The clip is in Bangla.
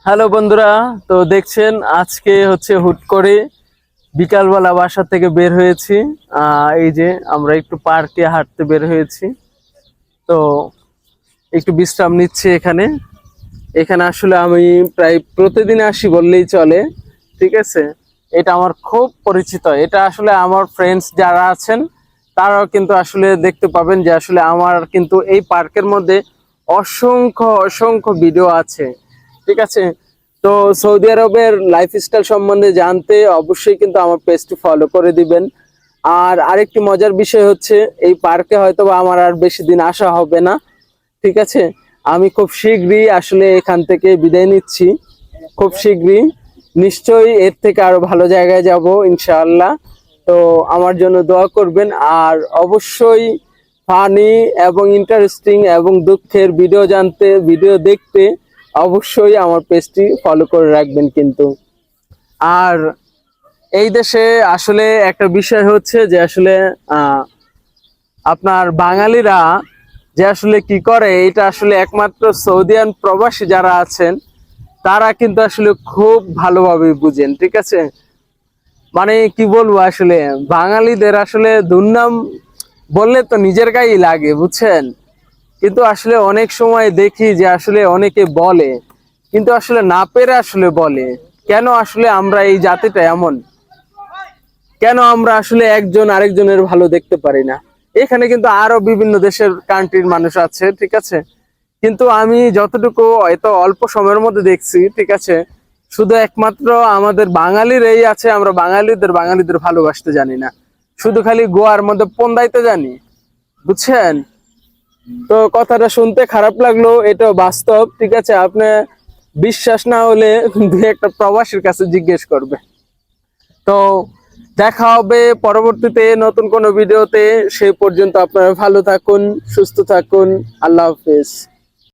হ্যালো বন্ধুরা, তো দেখছেন আজকে হচ্ছে হুট করে বিকালবেলা বাসা থেকে বের হয়েছি। এই যে আমরা একটু পার্কে হাঁটতে বের হয়েছি। তো একটু বিশ্রাম নিচ্ছি এখানে। এখানে আসলে আমি প্রায় প্রতিদিন আসি বললেই চলে, ঠিক আছে। এটা আমার খুব পরিচিত, এটা আসলে আমার ফ্রেন্ডস যারা আছেন তারাও কিন্তু আসলে দেখতে পাবেন যে আসলে আমার কিন্তু এই পার্কের মধ্যে অসংখ্য অসংখ্য ভিডিও আছে, ঠিক আছে। তো সৌদি আরবের লাইফস্টাইল সম্বন্ধে জানতে অবশ্যই কিন্তু আমার পেজটি ফলো করে দিবেন। আর আরেকটি মজার বিষয় হচ্ছে এই পার্কে হয়তো বা আমার আর বেশি দিন আসা হবে না, ঠিক আছে। আমি খুব শীঘ্রই আসলে এখান থেকে বিদায় নিচ্ছি, খুব শীঘ্রই নিশ্চয়ই এর থেকে আরো ভালো জায়গায় যাব ইনশাআল্লাহ। তো আমার জন্য দোয়া করবেন, আর অবশ্যই ফানি এবং ইন্টারেস্টিং এবং দুঃখের ভিডিও দেখতে অবশ্যই আমার পেজটি ফলো করে রাখবেন কিন্তু। আর এই দেশে আসলে একটা বিষয় হচ্ছে যে আসলে আপনার বাঙালিরা যে আসলে কি করে, এটা আসলে একমাত্র সৌদিয়ান প্রবাসী যারা আছেন তারা কিন্তু আসলে খুব ভালোভাবে বুঝেন, ঠিক আছে। মানে কি বলবো, আসলে বাঙালিদের আসলে দুর্নাম বললে তো নিজের গায়েই লাগে, বুঝছেন। কিন্তু আসলে অনেক সময় দেখি যে আসলে অনেকে বলে, কিন্তু আসলে না পেরে আসলে বলে। কেন আসলে আমরা এই জাতিটা এমন, কেন আমরা আসলে একজন আরেকজনের ভালো দেখতে পারি না। এখানে কিন্তু আরো বিভিন্ন দেশের কান্ট্রির মানুষ আছে, ঠিক আছে। কিন্তু আমি যতটুকু এত অল্প সময়ের মধ্যে দেখছি, ঠিক আছে, শুধু একমাত্র আমাদের বাঙালির এই আছে, আমরা বাঙালিদের ভালোবাসতে জানি না, শুধু খালি গোয়ার মধ্যে পন্দাইতে জানি, বুঝছেন। তো কথাটা শুনতে খারাপ লাগলো, এটা বাস্তব, ঠিক আছে। আপনি বিশ্বাস না হলে দু একটা প্রবাসীর কাছে জিজ্ঞেস করবে। তো দেখা হবে পরবর্তীতে নতুন কোনো ভিডিওতে। সেই পর্যন্ত আপনারা ভালো থাকুন, সুস্থ থাকুন। আল্লাহ হাফেজ।